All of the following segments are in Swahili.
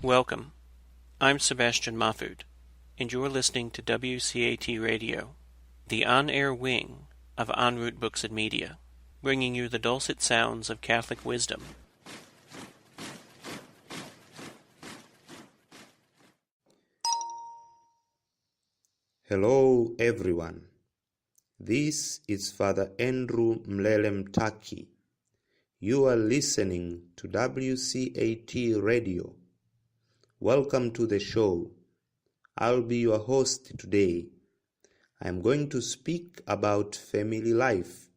Welcome. I'm Sebastian Mahfood, and you're listening to WCAT Radio, the on-air wing of En Route Books and Media, bringing you the dulcet sounds of Catholic wisdom. Hello everyone. This is Father Andrew Mlele Mtaki. You are listening to WCAT Radio. Welcome to the show. I'll be your host today. I'm going to speak about family life.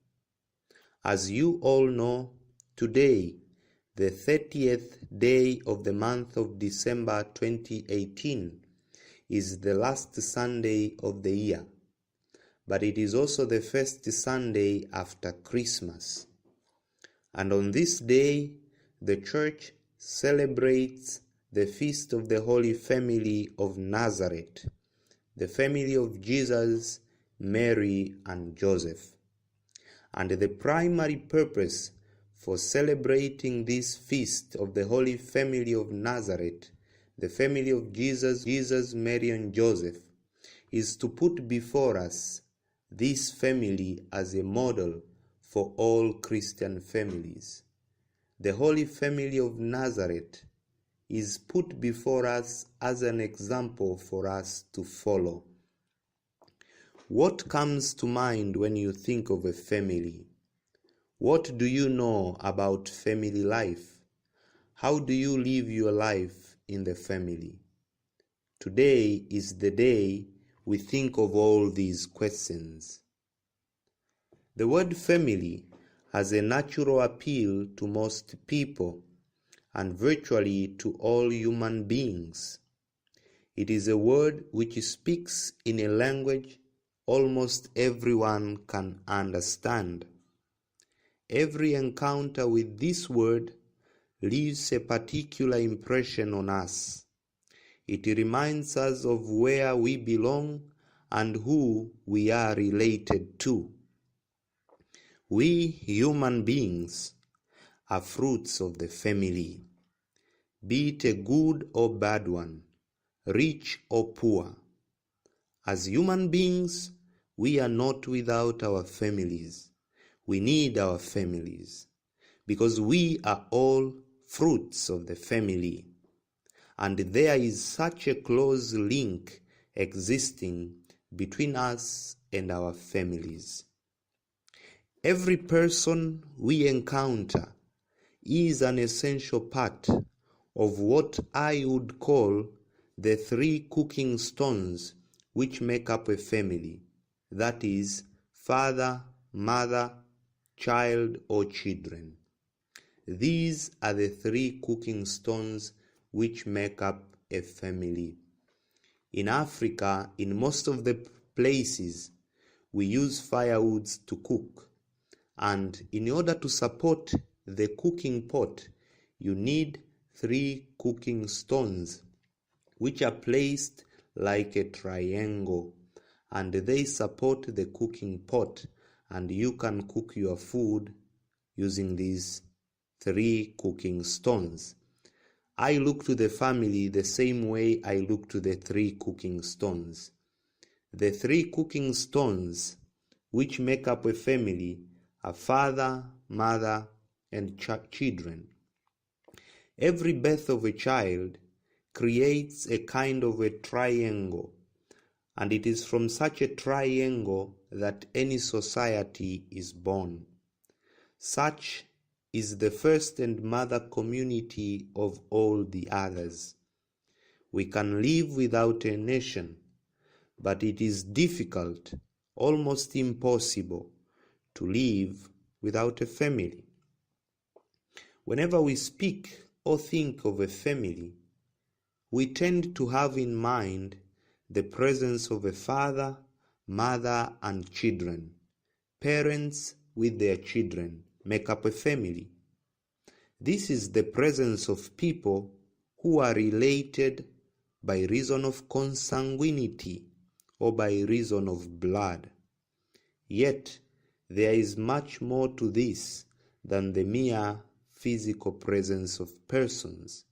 As you all know, today, the 30th day of the month of December 2018, is the last Sunday of the year, but it is also the first Sunday after Christmas. And on this day, the Church celebrates the feast of the Holy Family of Nazareth, the family of Jesus, Mary, and Joseph. And the primary purpose for celebrating this feast of the Holy Family of Nazareth, the family of Jesus, Mary, and Joseph, is to put before us this family as a model for all Christian families. The Holy Family of Nazareth is put before us as an example for us to follow. What comes to mind when you think of a family? What do you know about family life? How do you live your life in the family? Today is the day we think of all these questions. The word family has a natural appeal to most people and virtually to all human beings. It is a word which speaks in a language almost everyone can understand. Every encounter with this word leaves a particular impression on us. It reminds us of where we belong and who we are related to. We human beings are fruits of the family, be it a good or bad one, rich or poor. As human beings, we are not without our families. We need our families because we are all fruits of the family, and there is such a close link existing between us and our families. Every person we encounter is an essential part of what I would call the three cooking stones which make up a family, that is, father, mother, child, or children. These are the three cooking stones which make up a family. In Africa, in most of the places, we use firewoods to cook. And in order to support the cooking pot, you need three cooking stones, which are placed like a triangle, and they support the cooking pot, and you can cook your food using these three cooking stones. I look to the family the same way I look to the three cooking stones. The three cooking stones which make up a family are father, mother, and children. Every birth of a child creates a kind of a triangle, and it is from such a triangle that any society is born. Such is the first and mother community of all the others. We can live without a nation, but it is difficult, almost impossible, to live without a family. Whenever we speak or think of a family, we tend to have in mind the presence of a father, mother, and children. Parents with their children make up a family. This is the presence of people who are related by reason of consanguinity or by reason of blood. Yet, there is much more to this than the mere physical presence of persons.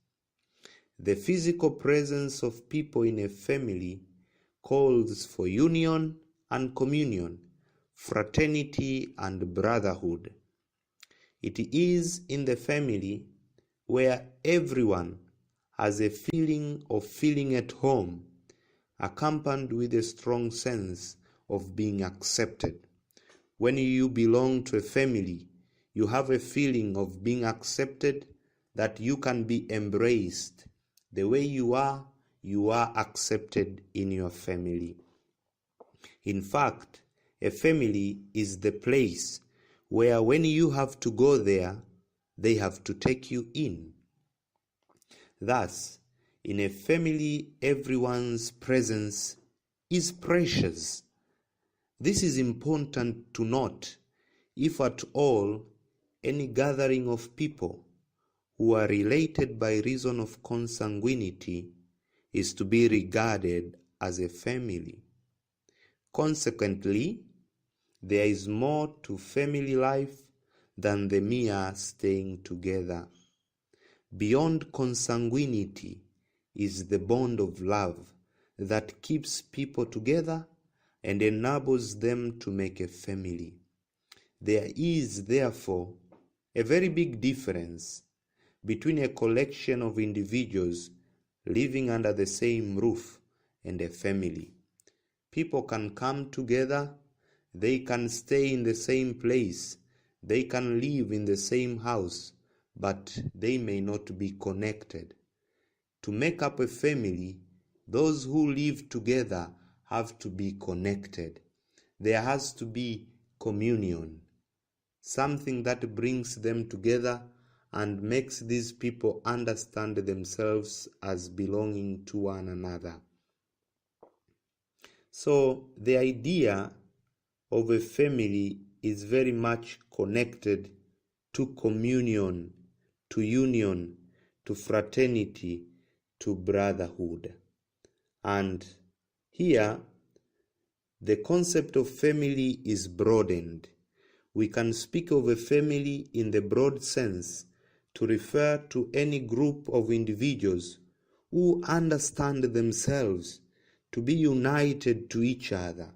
The physical presence of people in a family calls for union and communion, fraternity and brotherhood. It is in the family where everyone has a feeling of feeling at home, accompanied with a strong sense of being accepted. When you belong to a family, you have a feeling of being accepted, that you can be embraced. The way you are accepted in your family. In fact, a family is the place where when you have to go there, they have to take you in. Thus, in a family, everyone's presence is precious. This is important to note, if at all, any gathering of people who are related by reason of consanguinity is to be regarded as a family. Consequently, there is more to family life than the mere staying together. Beyond consanguinity is the bond of love that keeps people together and enables them to make a family. There is, therefore, a very big difference between a collection of individuals living under the same roof and a family. People can come together, they can stay in the same place, they can live in the same house, but they may not be connected. To make up a family, those who live together have to be connected. There has to be communion, something that brings them together and makes these people understand themselves as belonging to one another. So the idea of a family is very much connected to communion, to union, to fraternity, to brotherhood. And here, the concept of family is broadened. We can speak of a family in the broad sense to refer to any group of individuals who understand themselves to be united to each other,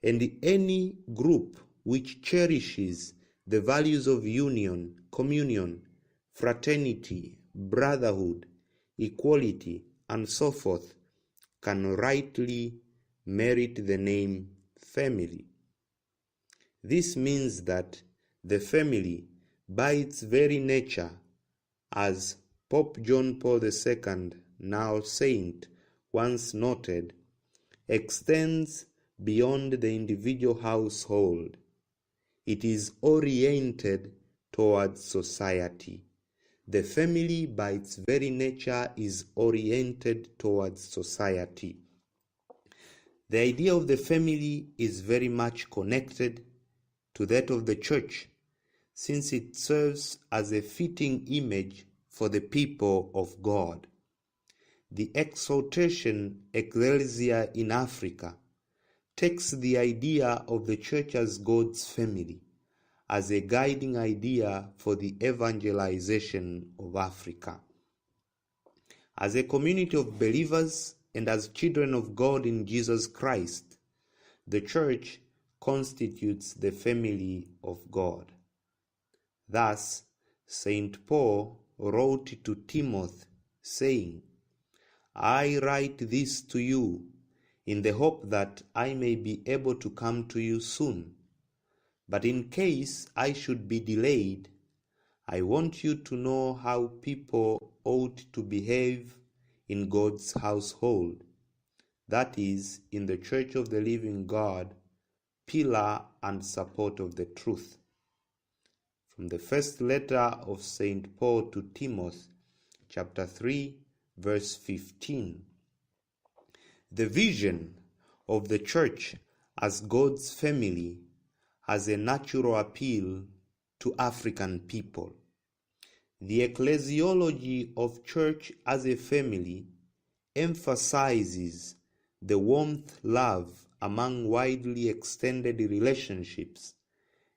and any group which cherishes the values of union, communion, fraternity, brotherhood, equality, and so forth can rightly merit the name family. This means that the family, by its very nature, as Pope John Paul II, now saint, once noted, extends beyond the individual household. It is oriented towards society. The family, by its very nature, is oriented towards society. The idea of the family is very much connected to that of the church, since it serves as a fitting image for the people of God. The exhortation Ecclesia in Africa takes the idea of the church as God's family as a guiding idea for the evangelization of Africa. As a community of believers and as children of God in Jesus Christ, the church constitutes the family of God. Thus, St. Paul wrote to Timothy, saying, I write this to you in the hope that I may be able to come to you soon. But in case I should be delayed, I want you to know how people ought to behave in God's household, that is, in the church of the living God, pillar and support of the truth. From the first letter of St. Paul to Timothy, chapter 3, verse 15. The vision of the church as God's family has a natural appeal to African people. The ecclesiology of church as a family emphasizes the warmth, love among widely extended relationships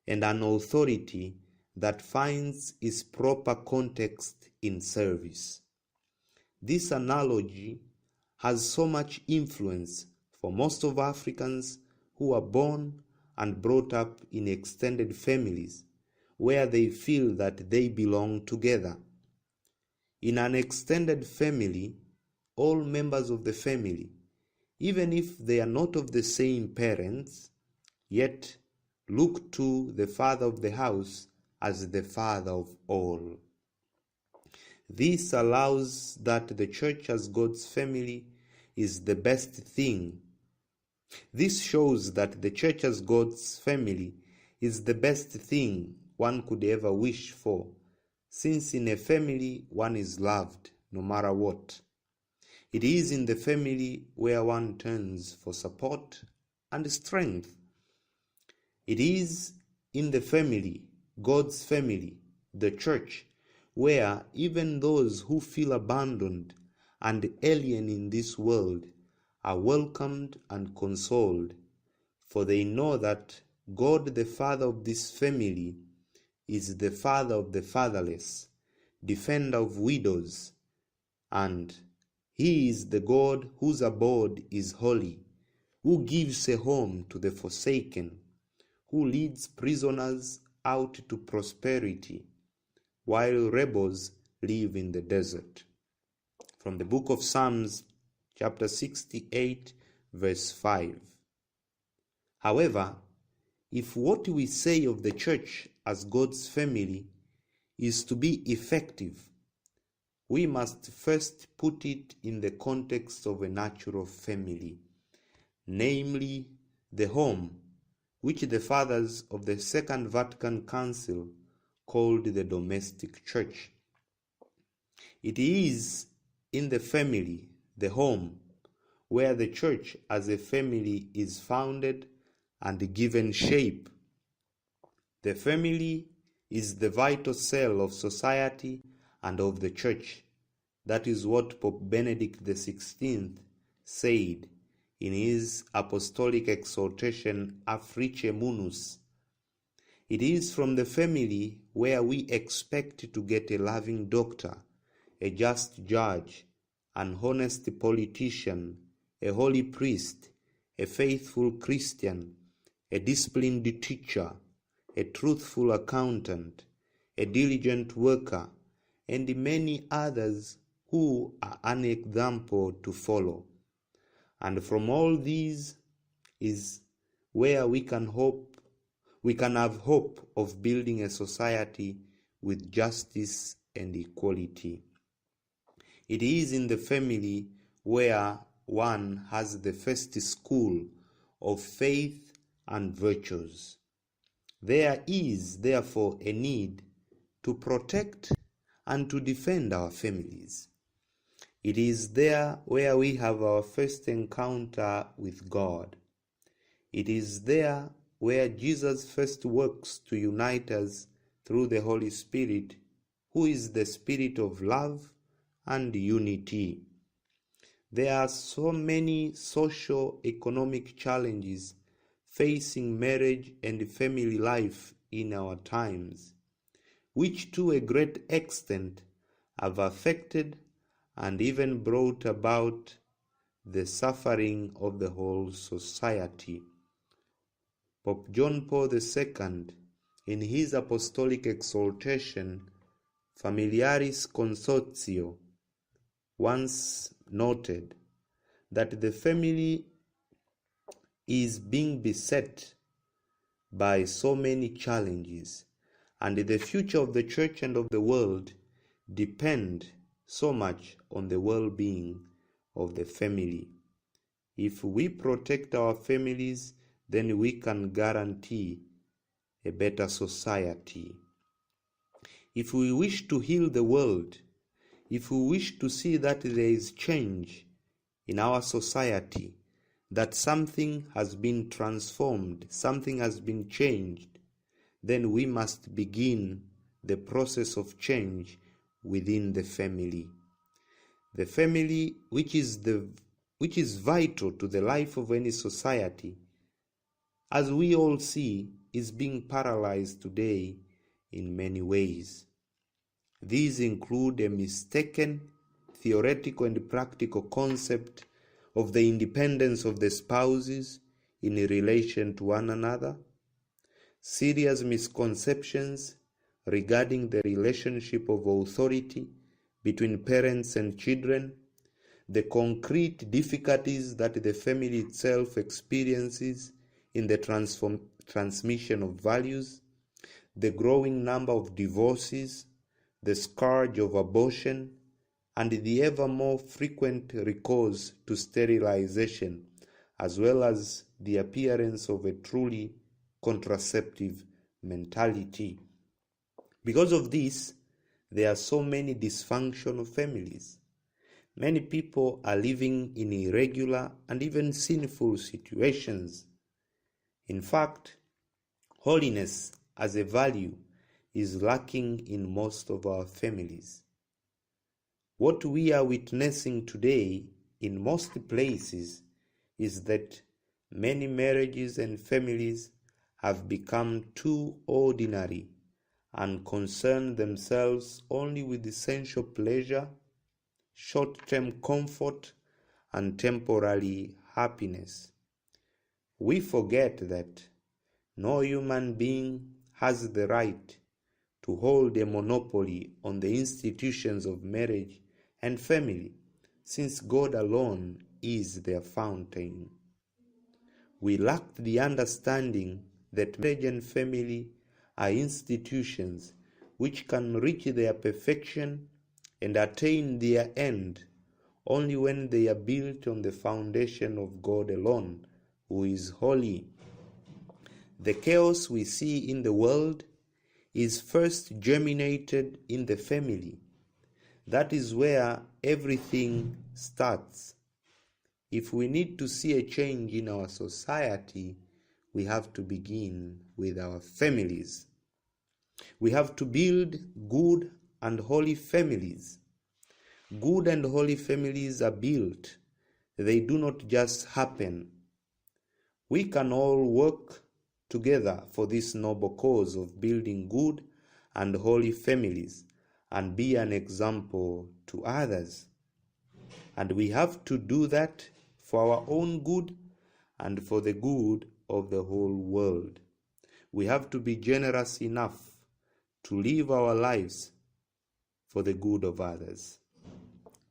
and an authority that finds its proper context in service. This analogy has so much influence for most of Africans who are born and brought up in extended families where they feel that they belong together. In an extended family, all members of the family, even if they are not of the same parents, yet look to the father of the house as the father of all. This allows that the church as God's family is the best thing. This shows that the church as God's family is the best thing one could ever wish for, since in a family one is loved no matter what. It is in the family where one turns for support and strength. It is in the family, God's family, the church, where even those who feel abandoned and alien in this world are welcomed and consoled, for they know that God, the Father of this family, is the Father of the fatherless, defender of widows, and He is the God whose abode is holy, who gives a home to the forsaken, who leads prisoners out to prosperity, while rebels live in the desert. From the book of Psalms, chapter 68, verse 5. However, if what we say of the church as God's family is to be effective, we must first put it in the context of a natural family, namely the home, which the fathers of the Second Vatican Council called the domestic church. It is in the family, the home, where the church as a family is founded and given shape. The family is the vital cell of society and of the church. That is what Pope Benedict XVI said in his apostolic exhortation Africe Munus. It is from the family where we expect to get a loving doctor, a just judge, an honest politician, a holy priest, a faithful Christian, a disciplined teacher, a truthful accountant, a diligent worker, and many others who are an example to follow. And from all these is where we can have hope of building a society with justice and equality. It is in the family where one has the first school of faith and virtues. There is therefore a need to protect and to defend our families. It is there where we have our first encounter with God. It is there where Jesus first works to unite us through the Holy Spirit, who is the Spirit of love and unity. There are so many socio-economic challenges facing marriage and family life in our times, which to a great extent have affected and even brought about the suffering of the whole society. Pope John Paul II, in his apostolic exhortation Familiaris Consortio, once noted that the family is being beset by so many challenges, and the future of the church and of the world depend so much on the well-being of the family. If we protect our families, then we can guarantee a better society. If we wish to heal the world, if we wish to see that there is change in our society, that something has been transformed, something has been changed, then we must begin the process of change within the family. The family, which is vital to the life of any society, as we all see, is being paralyzed today in many ways. These include a mistaken theoretical and practical concept of the independence of the spouses in relation to one another, serious misconceptions regarding the relationship of authority between parents and children, the concrete difficulties that the family itself experiences in the transmission of values, the growing number of divorces, the scourge of abortion, and the ever more frequent recourse to sterilization, as well as the appearance of a truly contraceptive mentality. Because of this, there are so many dysfunctional families. Many people are living in irregular and even sinful situations. In fact, holiness as a value is lacking in most of our families. What we are witnessing today in most places is that many marriages and families have become too ordinary and concern themselves only with essential pleasure, short-term comfort, and temporary happiness. We forget that no human being has the right to hold a monopoly on the institutions of marriage and family, since God alone is their fountain. We lack the understanding that marriage and family are institutions which can reach their perfection and attain their end only when they are built on the foundation of God alone, who is holy. The chaos we see in the world is first germinated in the family. That is where everything starts. If we need to see a change in our society, we have to begin with our families. We have to build good and holy families. Good and holy families are built. They do not just happen. We can all work together for this noble cause of building good and holy families and be an example to others. And we have to do that for our own good and for the good of the whole world. We have to be generous enough to live our lives for the good of others.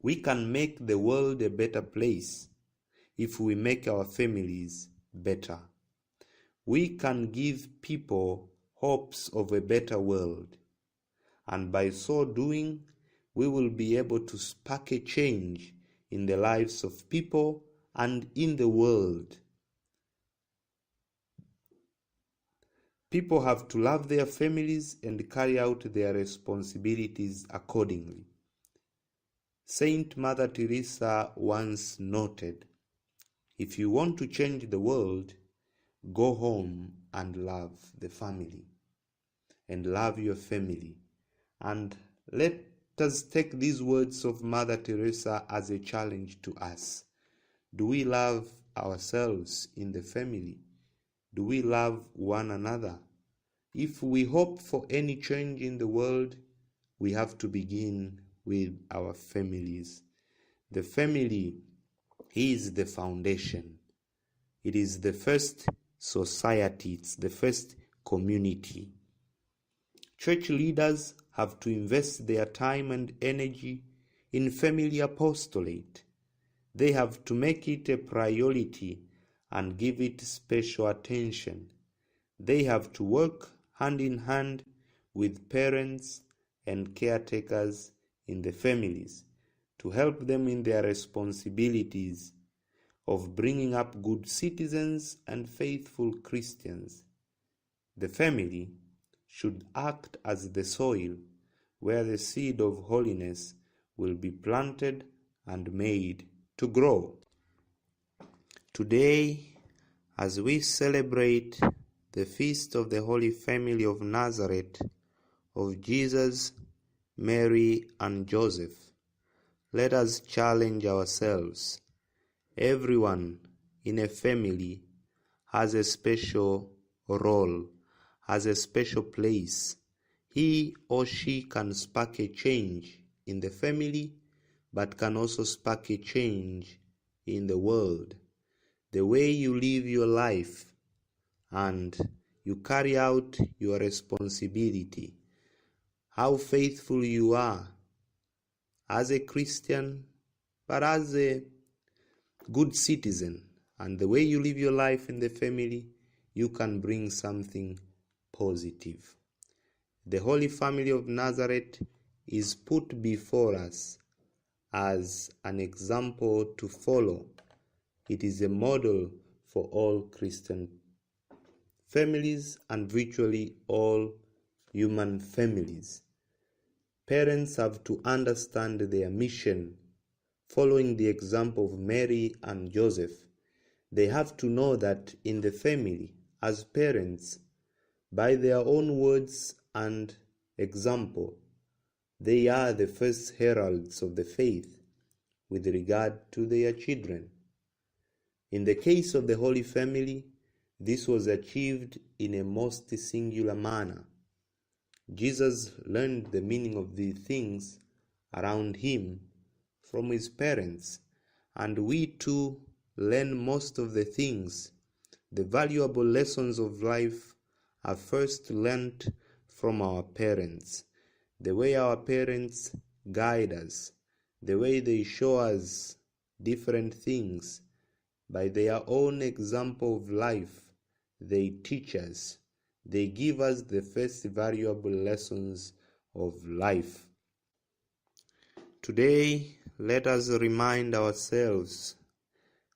We can make the world a better place if we make our families better. We can give people hopes of a better world, and by so doing, we will be able to spark a change in the lives of people and in the world. People have to love their families and carry out their responsibilities accordingly. Saint Mother Teresa once noted, "If you want to change the world, go home and love the family, and love your family." And let us take these words of Mother Teresa as a challenge to us. Do we love ourselves in the family? Do we love one another? If we hope for any change in the world, we have to begin with our families. The family is the foundation. It is the first society. It's the first community. Church leaders have to invest their time and energy in family apostolate. They have to make it a priority and give it special attention. They have to work hand in hand with parents and caretakers in the families to help them in their responsibilities of bringing up good citizens and faithful Christians. The family should act as the soil where the seed of holiness will be planted and made to grow. Today, as we celebrate the feast of the Holy Family of Nazareth, of Jesus, Mary, and Joseph, let us challenge ourselves. Everyone in a family has a special role, has a special place. He or she can spark a change in the family but can also spark a change in the world. The way you live your life and you carry out your responsibility, how faithful you are as a Christian, but as a good citizen, and the way you live your life in the family, you can bring something positive. The Holy Family of Nazareth is put before us as an example to follow. It is a model for all Christian families and virtually all human families. Parents have to understand their mission. Following the example of Mary and Joseph, they have to know that in the family, as parents, by their own words and example, they are the first heralds of the faith with regard to their children. In the case of the Holy Family, this was achieved in a most singular manner. Jesus learned the meaning of the things around him from his parents, and we too learn most of the things. The valuable lessons of life are first learnt from our parents. The way our parents guide us, the way they show us different things, by their own example of life, they teach us. They give us the first valuable lessons of life. Today, let us remind ourselves,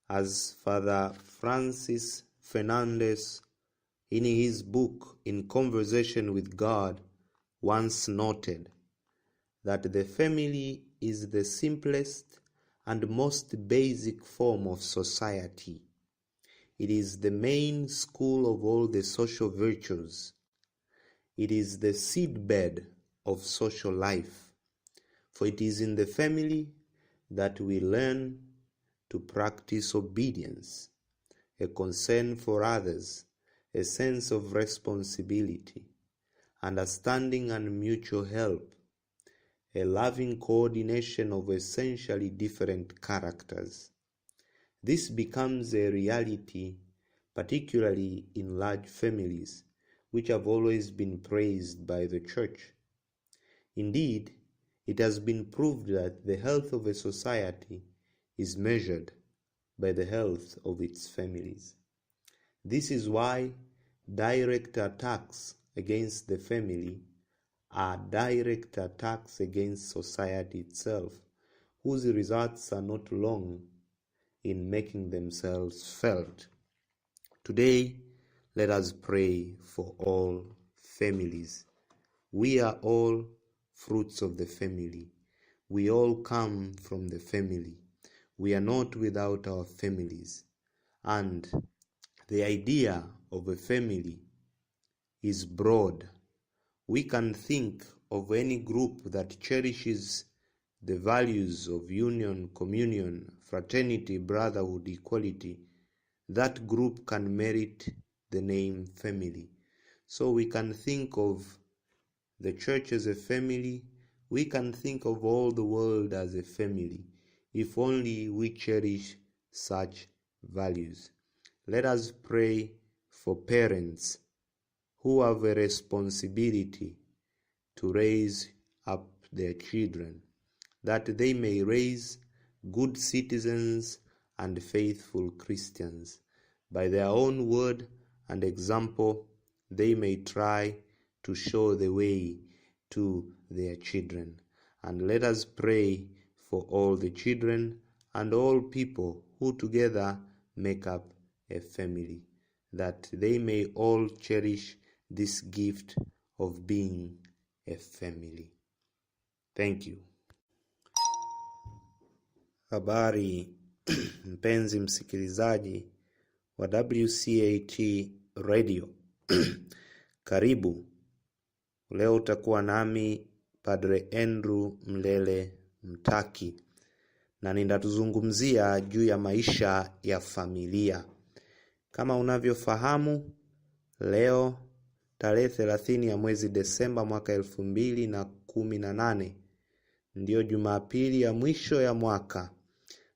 as Father Francis Fernandez in his book In Conversation with God once noted, that the family is the simplest and most basic form of society. It is the main school of all the social virtues. It is the seedbed of social life, for it is in the family that we learn to practice obedience, a concern for others, a sense of responsibility, understanding and mutual help, a loving coordination of essentially different characters. This becomes a reality, particularly in large families, which have always been praised by the Church. Indeed, it has been proved that the health of a society is measured by the health of its families. This is why direct attacks against the family are direct attacks against society itself, whose results are not long in making themselves felt. Today, let us pray for all families. We are all fruits of the family. We all come from the family. We are not without our families. And the idea of a family is broad. We can think of any group that cherishes the values of union, communion, fraternity, brotherhood, equality. That group can merit the name family. So we can think of the church as a family. We can think of all the world as a family, if only we cherish such values. Let us pray for parents who have a responsibility to raise up their children, that they may raise good citizens and faithful Christians. By their own word and example, they may try to show the way to their children. And let us pray for all the children and all people who together make up a family, that they may all cherish this gift of being a family. Thank you. Habari mpenzi msikilizaji wa WCAT Radio. Karibu. Leo utakuwa nami Padre Andrew Mlele Mtaki, na ninatuzungumzia juu ya maisha ya familia. Kama unavyofahamu, leo tarehe 30 ya mwezi Desemba mwaka 2018 Ndiyo Jumapili ya mwisho ya mwaka,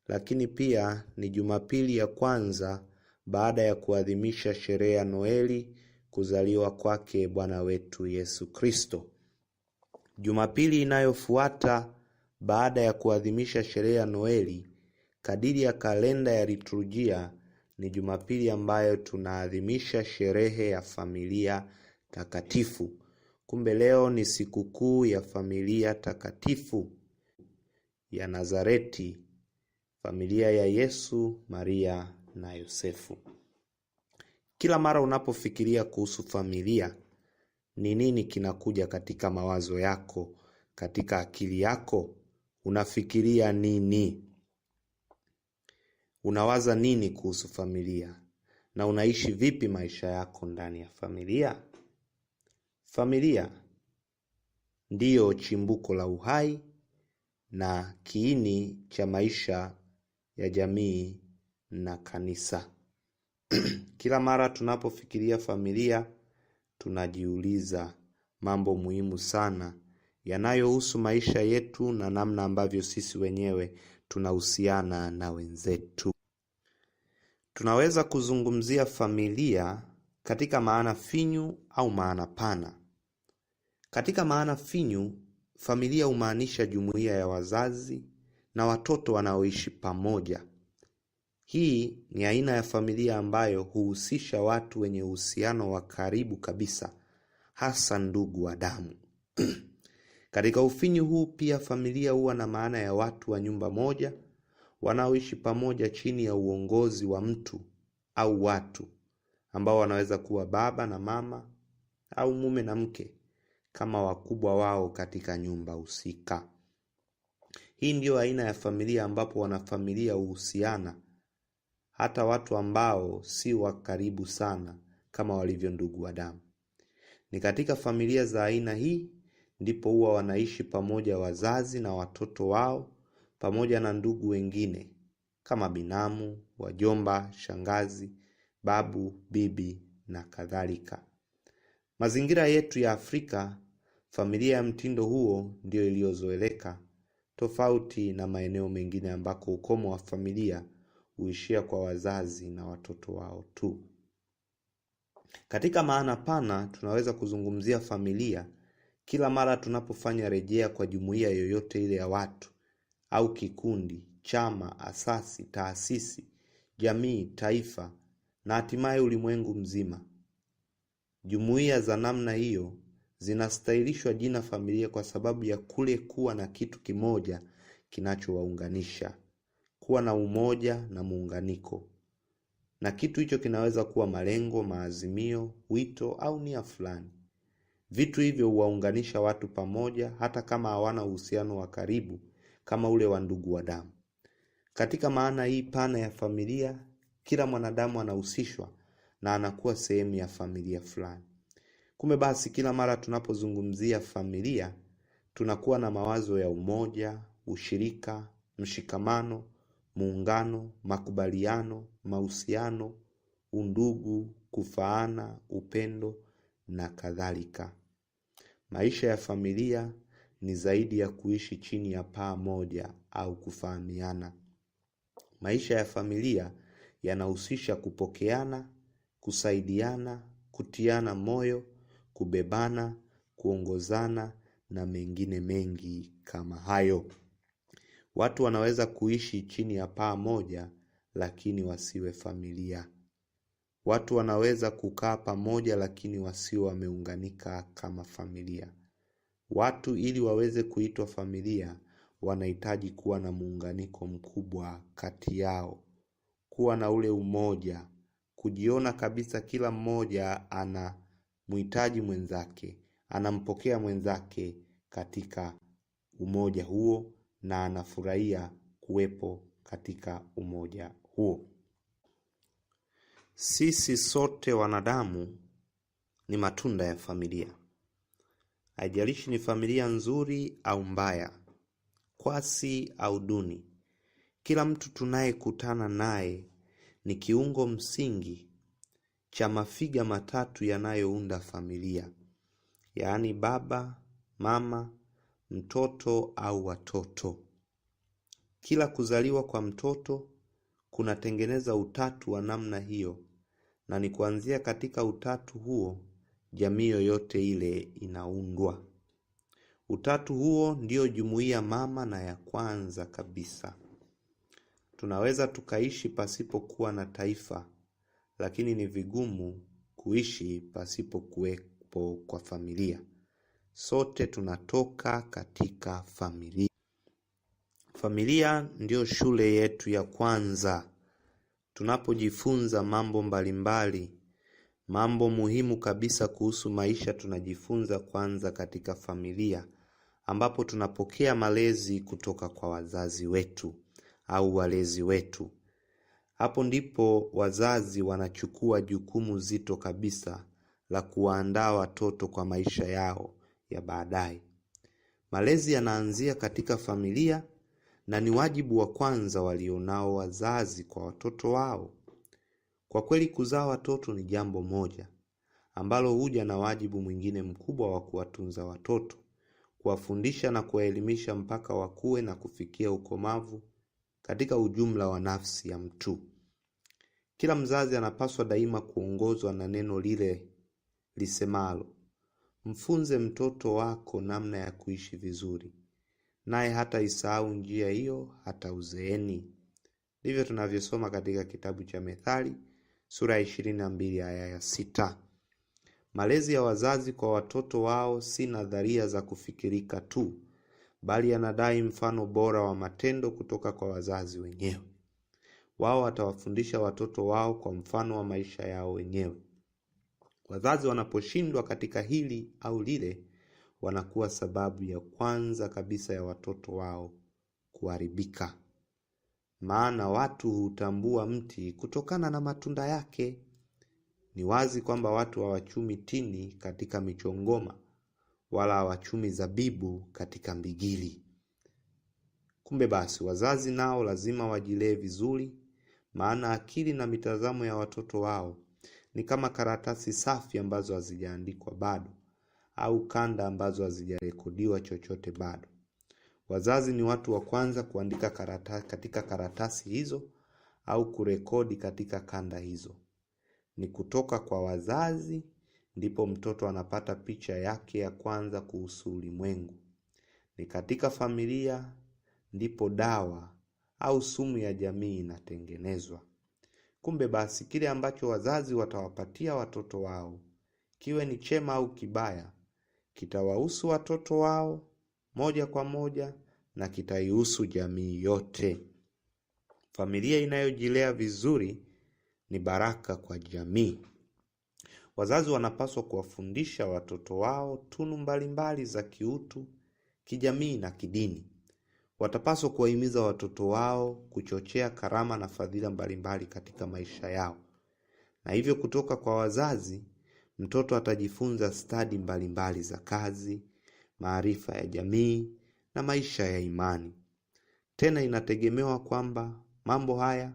lakini pia ni Jumapili ya kwanza baada ya kuadhimisha sherehe ya Noeli, kuzaliwa kwake Bwana wetu Yesu Kristo. Jumapili inayofuata baada ya kuadhimisha sherehe ya Noeli, kadiri ya kalenda ya liturujia, ni Jumapili ambayo tunaadhimisha sherehe ya familia takatifu. Kumbe leo ni sikukuu ya familia takatifu ya Nazareti, familia ya Yesu, Maria na Yosefu. Kila mara unapofikiria kuhusu familia, ni nini kinakuja katika mawazo yako, katika akili yako? Unafikiria nini? Unawaza nini kuhusu familia? Na unaishi vipi maisha yako ndani ya familia? Familia ndiyo chimbuko la uhai na kiini cha maisha ya jamii na kanisa. Kila mara tunapofikiria familia, tunajiuliza mambo muhimu sana yanayohusu maisha yetu na namna ambavyo sisi wenyewe tunahusiana na wenzetu. Tunaweza kuzungumzia familia katika maana finyu au maana pana. Katika maana finyu, familia humaanisha jumuiya ya wazazi na watoto wanaoishi pamoja. Hii ni aina ya familia ambayo huhusisha watu wenye uhusiano wa karibu kabisa, hasa ndugu wa damu. Katika ufinyu huu pia familia huwa na maana ya watu wa nyumba moja wanaoishi pamoja chini ya uongozi wa mtu au watu ambao wanaweza kuwa baba na mama au mume na mke kama wakubwa wao katika nyumba husika. Hii ndio aina ya familia ambapo wanafamilia huhusiana hata watu ambao si wa karibu sana kama walivyo ndugu wa damu. Ni katika familia za aina hii ndipo huwa wanaishi pamoja wazazi na watoto wao pamoja na ndugu wengine kama binamu, wajomba, shangazi, babu, bibi na kadhalika. Mazingira yetu ya Afrika, familia ya mtindo huo ndio iliyozoeleka, tofauti na maeneo mengine ambako ukomo wa familia huishia kwa wazazi na watoto wao tu. Katika maana pana, tunaweza kuzungumzia familia kila mara tunapofanya rejea kwa jumuiya yoyote ile ya watu au kikundi, chama, asasi, taasisi, jamii, taifa na hatimaye ulimwengu mzima. Jumuiya za namna hiyo zinastahilishwa jina familia kwa sababu ya kule kuwa na kitu kimoja kinachowaunganisha, kuwa na umoja na muunganiko. Na kitu hicho kinaweza kuwa malengo, maazimio, wito au nia fulani. Vitu hivyo huwaunganisha watu pamoja hata kama hawana uhusiano wa karibu kama ule wa ndugu wa damu. Katika maana hii pana ya familia, kila mwanadamu anahusishwa na anakuwa sehemu ya familia fulani. Kumbe basi kila mara tunapozungumzia familia, tunakuwa na mawazo ya umoja, ushirika, mshikamano, muungano, makubaliano, mahusiano, undugu, kufaana, upendo na kadhalika. Maisha ya familia ni zaidi ya kuishi chini ya paa moja au kufahamiana. Maisha ya familia yanahusisha kupokeana, kusaidiana, kutiana moyo, kubebana, kuongozana na mengine mengi kama hayo. Watu wanaweza kuishi chini ya paa moja lakini wasiwe familia. Watu wanaweza kukaa pamoja lakini wasiwe wameunganika kama familia. Watu ili waweze kuitwa familia wanahitaji kuwa na muunganiko mkubwa kati yao, kuwa na ule umoja, kujiona kabisa kila mmoja anamhitaji mwenzake, anampokea mwenzake katika umoja huo na anafurahia kuwepo katika umoja huo. Sisi sote wanadamu ni matunda ya familia. Haijalishi ni familia nzuri au mbaya, kwasi au duni. Kila mtu tunayekutana naye ni kiungo msingi cha mafiga matatu yanayounda familia. Yaani baba, mama, mtoto au watoto. Kila kuzaliwa kwa mtoto kunatengeneza utatu wa namna hiyo, na ni kuanzia katika utatu huo jamii yoyote ile inaundwa. Utatu huo ndio jumuiya mama na ya kwanza kabisa. Tunaweza tukaishi pasipo kuwa na taifa, lakini ni vigumu kuishi pasipo kuwepo kwa familia. Sote tunatoka katika familia. Familia ndio shule yetu ya kwanza. Tunapojifunza mambo mbalimbali, mambo muhimu kabisa kuhusu maisha tunajifunza kwanza katika familia, ambapo tunapokea malezi kutoka kwa wazazi wetu au walezi wetu. Hapo ndipo wazazi wanachukua jukumu zito kabisa la kuwaandaa watoto kwa maisha yao ya baadaye. Malezi yanaanzia katika familia na ni wajibu wa kwanza walionao wazazi kwa watoto wao. Kwa kweli kuzaa watoto ni jambo moja ambalo huja na wajibu mwingine mkubwa wa kuwatunza watoto, kuwafundisha na kuwaelimisha mpaka wakue na kufikia ukomavu katika ujumla wa nafsi ya mtu. Kila mzazi anapaswa daima kuongozwa na neno lile lisemalo, mfunze mtoto wako namna ya kuishi vizuri, naye hata isahau njia hiyo hata uzeeni. Ndivyo tunavyosoma katika kitabu cha Methali sura ya 22 aya ya 6. Malezi ya wazazi kwa watoto wao si nadharia za kufikirika tu, bali yanadai mfano bora wa matendo kutoka kwa wazazi wenyewe. Wao watawafundisha watoto wao kwa mfano wa maisha yao wenyewe. Wazazi wanaposhindwa katika hili au lile, wanakuwa sababu ya kwanza kabisa ya watoto wao kuharibika. Maana watu hutambua mti kutokana na matunda yake. Ni wazi kwamba watu hawachumi tini katika michongoma, wala hawachumi zabibu katika mbigili. Kumbe basi wazazi nao lazima wajilee vizuri, maana akili na mitazamo ya watoto wao ni kama karatasi safi ambazo hazijaandikwa bado, au kanda ambazo hazijarekodiwa chochote bado. Wazazi ni watu wa kwanza kuandika katika karatasi hizo au kurekodi katika kanda hizo. Ni kutoka kwa wazazi ndipo mtoto anapata picha yake ya kwanza kuhusu ulimwengu. Ni katika familia ndipo dawa au sumu ya jamii inatengenezwa. Kumbe basi kile ambacho wazazi watawapatia watoto wao, kiwe ni chema au kibaya, kitawahusu watoto wao moja kwa moja na kitaihusu jamii yote. Familia inayojilea vizuri ni baraka kwa jamii. Wazazi wanapaswa kuwafundisha watoto wao tunu mbalimbali za kiutu, kijamii na kidini. Watapaswa kuwahimiza watoto wao kuchochea karama na fadhila mbalimbali katika maisha yao. Na hivyo kutoka kwa wazazi, mtoto atajifunza stadi mbalimbali za kazi, maarifa ya jamii na maisha ya imani. Tena inategemewa kwamba mambo haya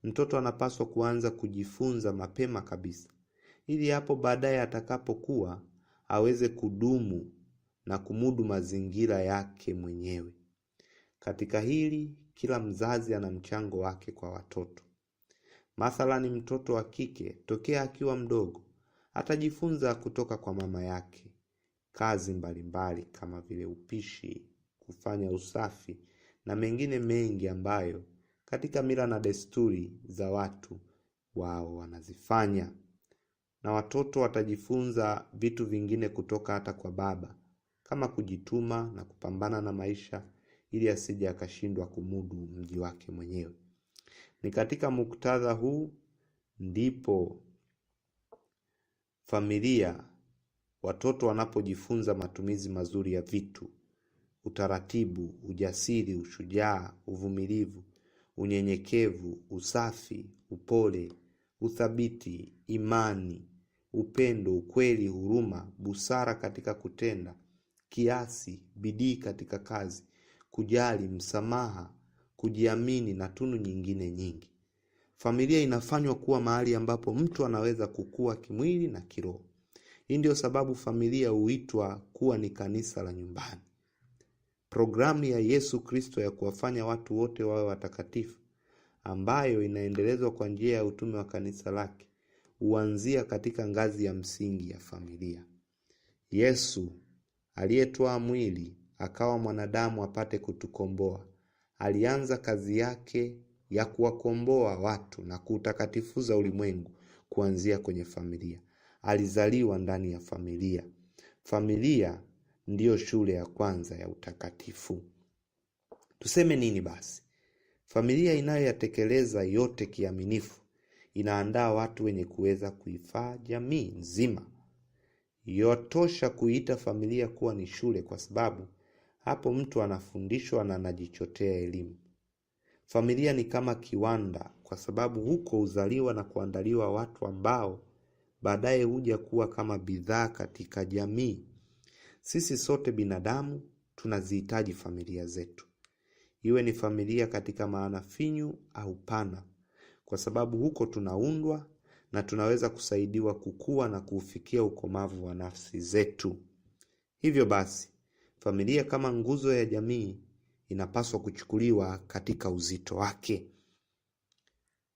mtoto anapaswa kuanza kujifunza mapema kabisa, ili hapo baadaye atakapokuwa aweze kudumu na kumudu mazingira yake mwenyewe. Katika hili kila mzazi ana mchango wake kwa watoto. Mathalani mtoto wa kike tokea akiwa mdogo atajifunza kutoka kwa mama yake kazi mbalimbali kama vile upishi, kufanya usafi na mengine mengi ambayo katika mila na desturi za watu wao wanazifanya. Na watoto watajifunza vitu vingine kutoka hata kwa baba, kama kujituma na kupambana na maisha ili asije akashindwa kumudu mji wake mwenyewe. Ni katika muktadha huu ndipo familia, watoto wanapojifunza matumizi mazuri ya vitu, utaratibu, ujasiri, ushujaa, uvumilivu, unyenyekevu, usafi, upole, uthabiti, imani, upendo, ukweli, huruma, busara katika kutenda, kiasi, bidii katika kazi, kujali, msamaha, kujiamini na tunu nyingine nyingi. Familia inafanywa kuwa mahali ambapo mtu anaweza kukua kimwili na kiroho. Hii ndio sababu familia huitwa kuwa ni kanisa la nyumbani. Programu ya Yesu Kristo ya kuwafanya watu wote wawe watakatifu, ambayo inaendelezwa kwa njia ya utume wa kanisa lake, huanzia katika ngazi ya msingi ya familia. Yesu aliyetoa mwili akawa mwanadamu apate kutukomboa, alianza kazi yake ya kuwakomboa watu na kuutakatifuza ulimwengu kuanzia kwenye familia. Alizaliwa ndani ya familia. Familia ndiyo shule ya kwanza ya utakatifu. Tuseme nini basi? Familia inayoyatekeleza yote kiaminifu inaandaa watu wenye kuweza kuifaa jamii nzima. Yotosha kuita familia kuwa ni shule, kwa sababu hapo mtu anafundishwa na anajichotea elimu. Familia ni kama kiwanda, kwa sababu huko huzaliwa na kuandaliwa watu ambao baadaye huja kuwa kama bidhaa katika jamii. Sisi sote binadamu tunazihitaji familia zetu, iwe ni familia katika maana finyu au pana, kwa sababu huko tunaundwa na tunaweza kusaidiwa kukua na kufikia ukomavu wa nafsi zetu. Hivyo basi, familia kama nguzo ya jamii inapaswa kuchukuliwa katika uzito wake.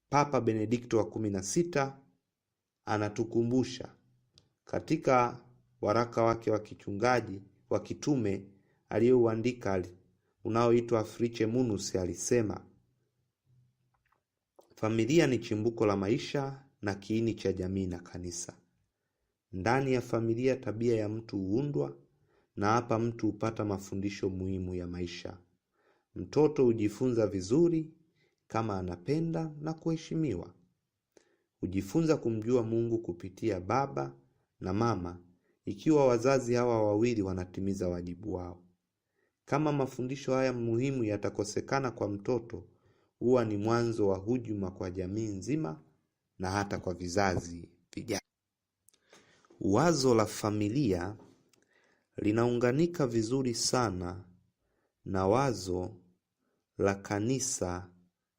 Papa Benedikto wa 16 anatukumbusha katika waraka wake wa kichungaji wa kitume aliyouandika unaoitwa Friche Munus, alisema, familia ni chimbuko la maisha na kiini cha jamii na kanisa. Ndani ya familia tabia ya mtu huundwa, na hapa mtu hupata mafundisho muhimu ya maisha. Mtoto hujifunza vizuri kama anapenda na kuheshimiwa. Hujifunza kumjua Mungu kupitia baba na mama, ikiwa wazazi hawa wawili wanatimiza wajibu wao. Kama mafundisho haya muhimu yatakosekana kwa mtoto, huwa ni mwanzo wa hujuma kwa jamii nzima na hata kwa vizazi vijavyo. Wazo la familia linaunganika vizuri sana na wazo la kanisa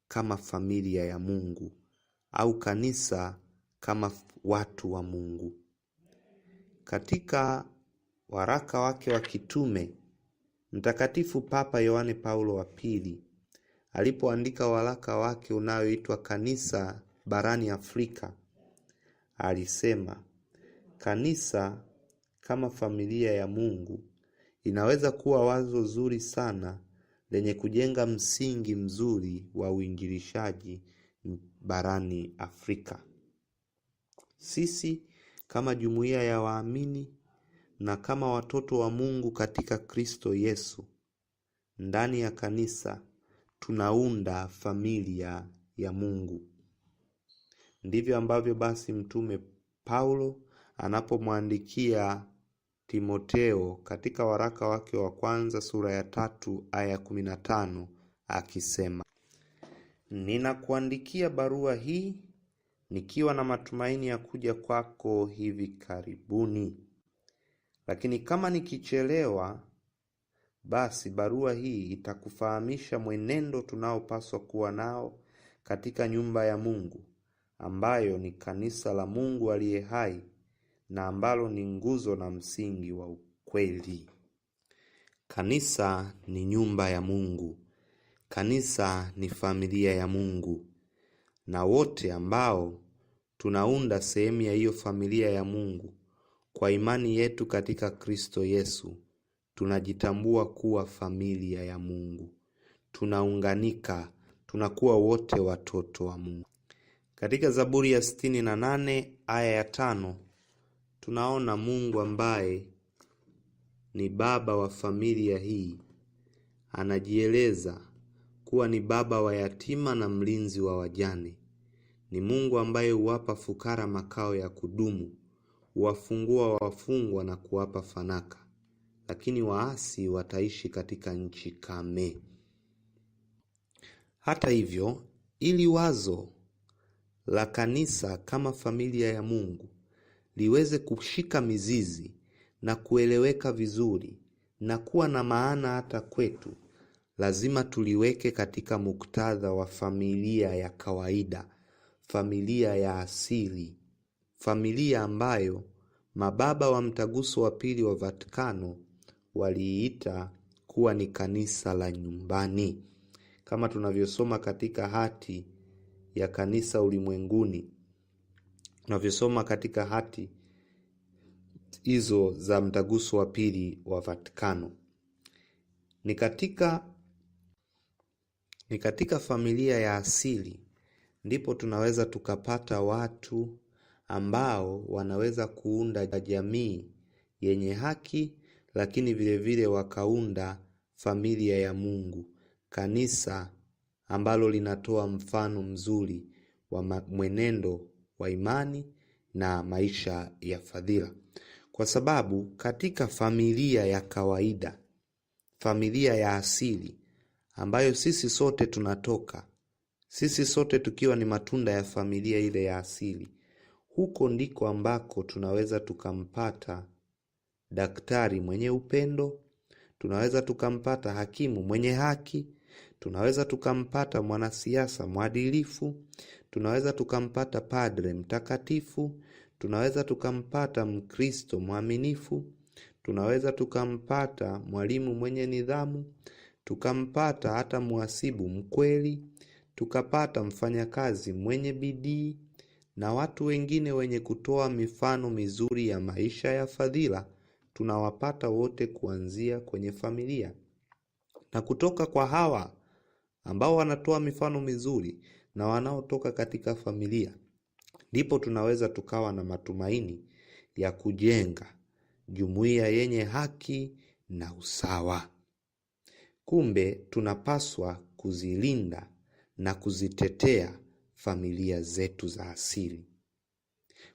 kama familia ya Mungu, au kanisa kama watu wa Mungu. Katika waraka wake wa kitume, Mtakatifu Papa Yohane Paulo wa pili alipoandika waraka wake unaoitwa Kanisa barani Afrika, alisema, kanisa kama familia ya Mungu inaweza kuwa wazo zuri sana lenye kujenga msingi mzuri wa uinjilishaji barani Afrika. Sisi kama jumuiya ya waamini na kama watoto wa Mungu katika Kristo Yesu, ndani ya kanisa tunaunda familia ya Mungu. Ndivyo ambavyo basi Mtume Paulo anapomwandikia Timotheo katika waraka wake wa kwanza sura ya 3 aya 15 akisema, ninakuandikia barua hii nikiwa na matumaini ya kuja kwako hivi karibuni. Lakini kama nikichelewa, basi barua hii itakufahamisha mwenendo tunaopaswa kuwa nao katika nyumba ya Mungu, ambayo ni kanisa la Mungu aliye hai na ambalo ni nguzo na msingi wa ukweli. Kanisa ni nyumba ya Mungu. Kanisa ni familia ya Mungu. Na wote ambao tunaunda sehemu ya hiyo familia ya Mungu kwa imani yetu katika Kristo Yesu, tunajitambua kuwa familia ya Mungu. Tunaunganika, tunakuwa wote watoto wa Mungu. Katika Zaburi ya 68 aya ya 5, tunaona Mungu ambaye ni baba wa familia hii anajieleza kuwa ni baba wa yatima na mlinzi wa wajane. Ni Mungu ambaye huwapa fukara makao ya kudumu, huwafungua wafungwa na kuwapa fanaka, lakini waasi wataishi katika nchi kame. Hata hivyo, ili wazo la kanisa kama familia ya Mungu liweze kushika mizizi na kueleweka vizuri na kuwa na maana hata kwetu, lazima tuliweke katika muktadha wa familia ya kawaida, familia ya asili, familia ambayo mababa wa Mtaguso wa Pili wa Vatikano waliita kuwa ni kanisa la nyumbani. Kama tunavyosoma katika hati ya kanisa ulimwenguni, tunavyosoma katika hati hizo za mtaguso wa pili wa Vatikano. Ni katika familia ya asili ndipo tunaweza tukapata watu ambao wanaweza kuunda jamii yenye haki, lakini vile vile wakaunda familia ya Mungu, kanisa ambalo linatoa mfano mzuri wa mwenendo wa imani na maisha ya fadhila. Kwa sababu katika familia ya kawaida, familia ya asili ambayo sisi sote tunatoka, sisi sote tukiwa ni matunda ya familia ile ya asili, huko ndiko ambako tunaweza tukampata daktari mwenye upendo, tunaweza tukampata hakimu mwenye haki, tunaweza tukampata mwanasiasa mwadilifu, tunaweza tukampata padre mtakatifu, tunaweza tukampata Mkristo mwaminifu, tunaweza tukampata mwalimu mwenye nidhamu, tukampata hata mhasibu mkweli, tukapata mfanyakazi mwenye bidii, na watu wengine wenye kutoa mifano mizuri ya maisha ya fadhila. Tunawapata wote kuanzia kwenye familia. Na kutoka kwa hawa ambao wanatoa mifano mizuri na wanaotoka katika familia, ndipo tunaweza tukawa na matumaini ya kujenga jumuiya yenye haki na usawa. Kumbe tunapaswa kuzilinda na kuzitetea familia zetu za asili,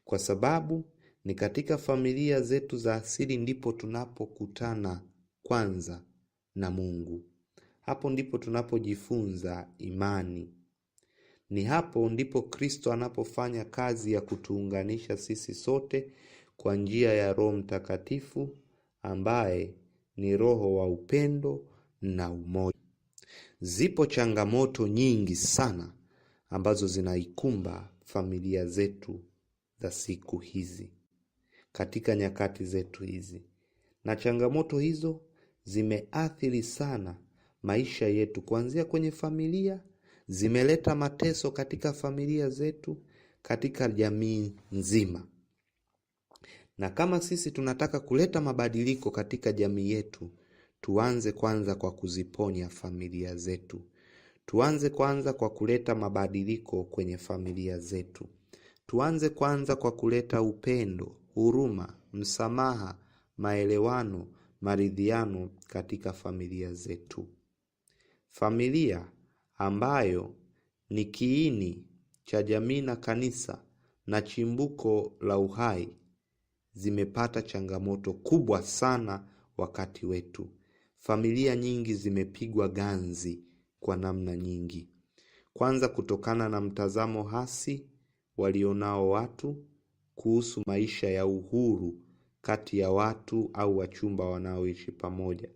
kwa sababu ni katika familia zetu za asili ndipo tunapokutana kwanza na Mungu. Hapo ndipo tunapojifunza imani. Ni hapo ndipo Kristo anapofanya kazi ya kutuunganisha sisi sote kwa njia ya Roho Mtakatifu, ambaye ni roho wa upendo na umoja. Zipo changamoto nyingi sana ambazo zinaikumba familia zetu za siku hizi, katika nyakati zetu hizi. Na changamoto hizo zimeathiri sana maisha yetu kuanzia kwenye familia, zimeleta mateso katika familia zetu, katika jamii nzima. Na kama sisi tunataka kuleta mabadiliko katika jamii yetu, tuanze kwanza kwa kuziponya familia zetu. Tuanze kwanza kwa kuleta mabadiliko kwenye familia zetu. Tuanze kwanza kwa kuleta upendo, huruma, msamaha, maelewano, maridhiano katika familia zetu. Familia ambayo ni kiini cha jamii na kanisa na chimbuko la uhai zimepata changamoto kubwa sana wakati wetu. Familia nyingi zimepigwa ganzi kwa namna nyingi. Kwanza kutokana na mtazamo hasi walionao watu kuhusu maisha ya uhuru kati ya watu au wachumba wanaoishi pamoja.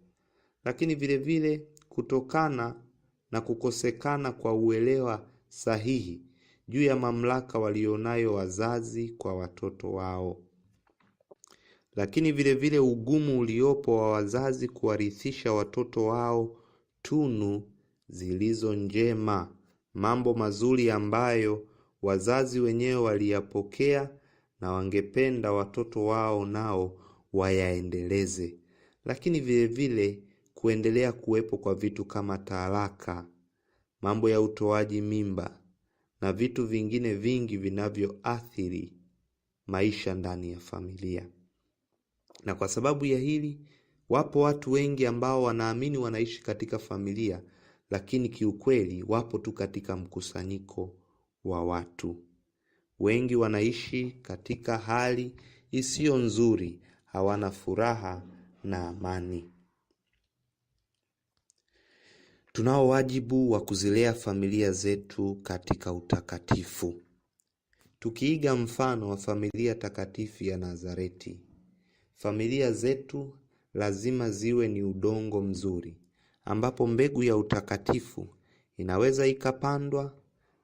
Lakini vile vile kutokana na kukosekana kwa uelewa sahihi juu ya mamlaka walionayo wazazi kwa watoto wao. Lakini vile vile ugumu uliopo wa wazazi kuwarithisha watoto wao tunu zilizo njema, mambo mazuri ambayo wazazi wenyewe waliyapokea na wangependa watoto wao nao wayaendeleze. Lakini vile vile kuendelea kuwepo kwa vitu kama talaka, mambo ya utoaji mimba na vitu vingine vingi vinavyoathiri maisha ndani ya familia. Na kwa sababu ya hili, wapo watu wengi ambao wanaamini wanaishi katika familia, lakini kiukweli wapo tu katika mkusanyiko wa watu. Wengi wanaishi katika hali isiyo nzuri, hawana furaha na amani. Tunao wajibu wa kuzilea familia zetu katika utakatifu, tukiiga mfano wa familia takatifu ya Nazareti. Familia zetu lazima ziwe ni udongo mzuri, ambapo mbegu ya utakatifu inaweza ikapandwa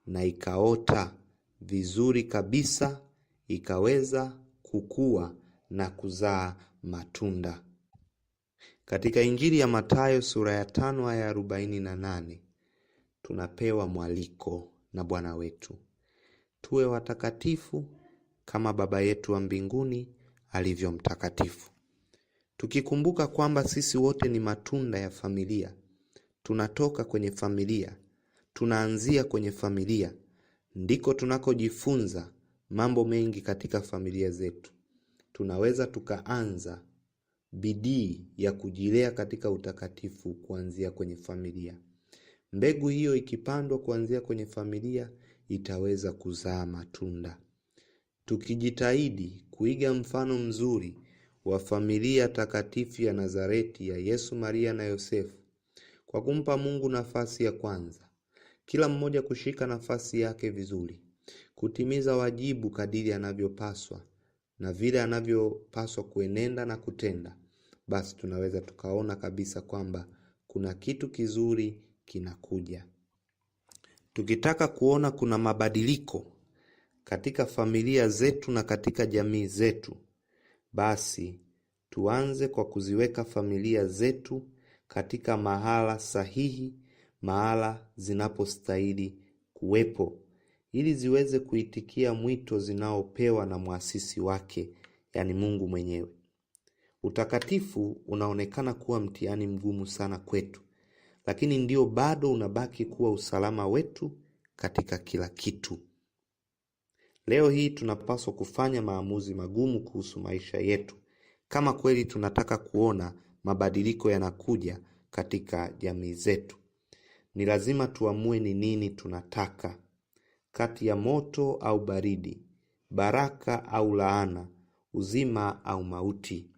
na ikaota vizuri kabisa, ikaweza kukua na kuzaa matunda. Katika Injili ya Mathayo sura ya 5 aya 48 tunapewa mwaliko na Bwana wetu. Tuwe watakatifu kama Baba yetu wa mbinguni alivyo mtakatifu. Tukikumbuka kwamba sisi wote ni matunda ya familia, tunatoka kwenye familia, tunaanzia kwenye familia, ndiko tunakojifunza mambo mengi katika familia zetu. Tunaweza tukaanza bidii ya kujilea katika utakatifu kuanzia kwenye familia. Mbegu hiyo ikipandwa kuanzia kwenye familia itaweza kuzaa matunda. Tukijitahidi kuiga mfano mzuri wa familia takatifu ya Nazareti ya Yesu, Maria na Yosefu, kwa kumpa Mungu nafasi ya kwanza, kila mmoja kushika nafasi yake vizuri, kutimiza wajibu kadiri anavyopaswa na vile anavyopaswa kuenenda na kutenda, basi tunaweza tukaona kabisa kwamba kuna kitu kizuri kinakuja. Tukitaka kuona kuna mabadiliko katika familia zetu na katika jamii zetu, basi tuanze kwa kuziweka familia zetu katika mahala sahihi, mahala zinapostahili kuwepo, ili ziweze kuitikia mwito zinaopewa na muasisi wake, yani Mungu mwenyewe. Utakatifu unaonekana kuwa mtihani mgumu sana kwetu, lakini ndio bado unabaki kuwa usalama wetu katika kila kitu. Leo hii tunapaswa kufanya maamuzi magumu kuhusu maisha yetu, kama kweli tunataka kuona mabadiliko yanakuja katika jamii zetu. Ni lazima tuamue ni nini tunataka, kati ya moto au baridi, baraka au laana, uzima au mauti.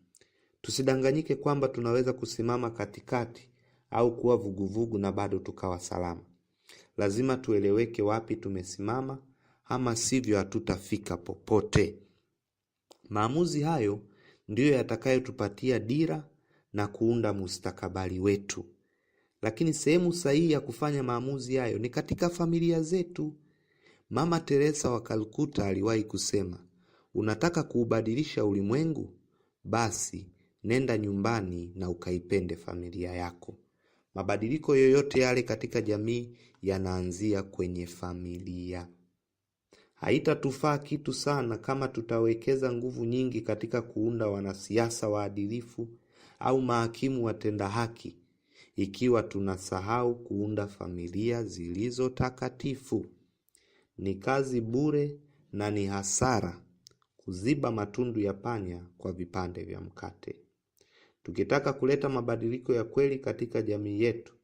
Tusidanganyike kwamba tunaweza kusimama katikati au kuwa vuguvugu na bado tukawa salama. Lazima tueleweke wapi tumesimama, ama sivyo hatutafika popote. Maamuzi hayo ndiyo yatakayotupatia dira na kuunda mustakabali wetu. Lakini sehemu sahihi ya kufanya maamuzi hayo ni katika familia zetu. Mama Teresa wa Calcutta aliwahi kusema, unataka kuubadilisha ulimwengu? Basi nenda nyumbani na ukaipende familia yako. Mabadiliko yoyote yale katika jamii yanaanzia kwenye familia. Haitatufaa kitu sana kama tutawekeza nguvu nyingi katika kuunda wanasiasa waadilifu au mahakimu watenda haki, ikiwa tunasahau kuunda familia zilizo takatifu. Ni kazi bure na ni hasara kuziba matundu ya panya kwa vipande vya mkate. Tukitaka kuleta mabadiliko ya kweli katika jamii yetu,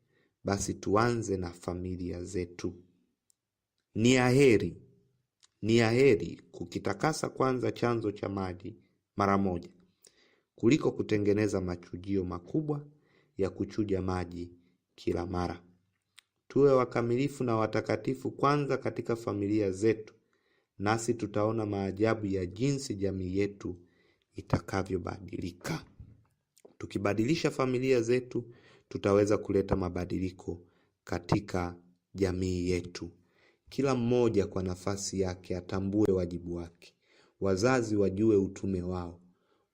basi tuanze na familia zetu. Ni aheri kukitakasa kwanza chanzo cha maji mara moja, kuliko kutengeneza machujio makubwa ya kuchuja maji kila mara. Tuwe wakamilifu na watakatifu kwanza katika familia zetu, nasi tutaona maajabu ya jinsi jamii yetu itakavyobadilika. Tukibadilisha familia zetu, tutaweza kuleta mabadiliko katika jamii yetu. Kila mmoja kwa nafasi yake atambue wajibu wake. Wazazi wajue utume wao,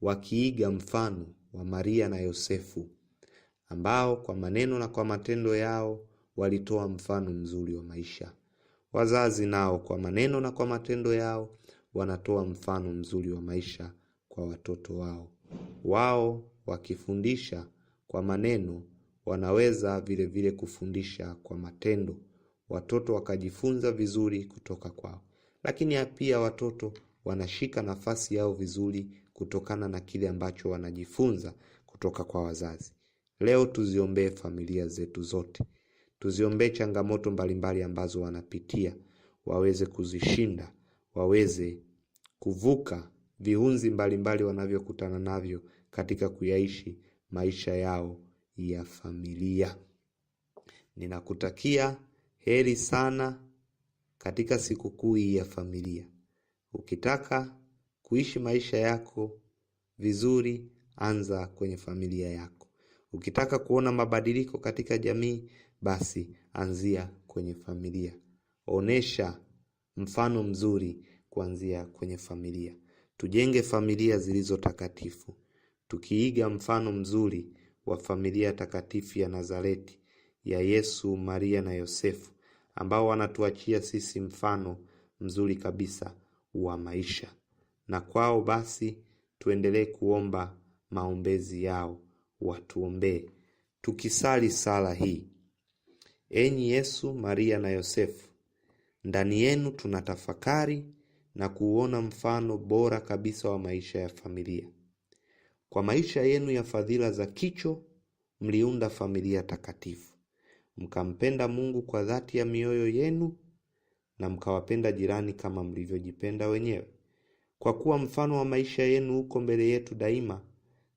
wakiiga mfano wa Maria na Yosefu, ambao kwa maneno na kwa matendo yao walitoa mfano mzuri wa maisha. Wazazi nao kwa maneno na kwa matendo yao wanatoa mfano mzuri wa maisha kwa watoto wao. Wao wakifundisha kwa maneno, wanaweza vile vile kufundisha kwa matendo. Watoto wakajifunza vizuri kutoka kwao. Lakini pia watoto wanashika nafasi yao vizuri kutokana na kile ambacho wanajifunza kutoka kwa wazazi. Leo tuziombee familia zetu zote. Tuziombee changamoto mbalimbali ambazo wanapitia, waweze kuzishinda, waweze kuvuka viunzi mbalimbali wanavyokutana navyo katika kuyaishi maisha yao ya familia. Ninakutakia heri sana katika sikukuu hii ya familia. Ukitaka kuishi maisha yako vizuri, anza kwenye familia yako. Ukitaka kuona mabadiliko katika jamii, basi anzia kwenye familia. Onesha mfano mzuri kuanzia kwenye familia. Tujenge familia zilizo takatifu, tukiiga mfano mzuri wa familia takatifu ya Nazareti ya Yesu, Maria na Yosefu, ambao wanatuachia sisi mfano mzuri kabisa wa maisha. Na kwao basi tuendelee kuomba maombezi yao, watuombee tukisali sala hii: Enyi Yesu, Maria na Yosefu, ndani yenu tunatafakari na kuona mfano bora kabisa wa maisha ya familia. Kwa maisha yenu ya fadhila za kicho, mliunda familia takatifu, mkampenda Mungu kwa dhati ya mioyo yenu, na mkawapenda jirani kama mlivyojipenda wenyewe. Kwa kuwa mfano wa maisha yenu uko mbele yetu daima,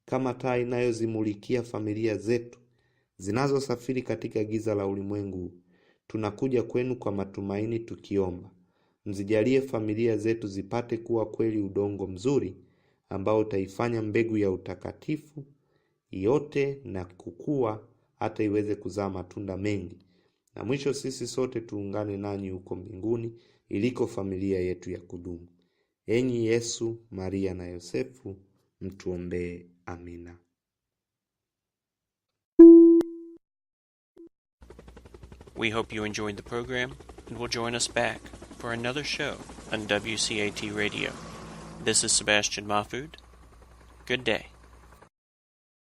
kama taa inayozimulikia familia zetu zinazosafiri katika giza la ulimwengu, tunakuja kwenu kwa matumaini tukiomba, mzijalie familia zetu zipate kuwa kweli udongo mzuri ambao utaifanya mbegu ya utakatifu yote na kukua hata iweze kuzaa matunda mengi. Na mwisho sisi sote tuungane nanyi huko mbinguni iliko familia yetu ya kudumu. Enyi Yesu, Maria na Yosefu, mtuombee. Amina. We hope you enjoyed the program and will join us back for another show on WCAT Radio. This is Sebastian Mahfood. Good day.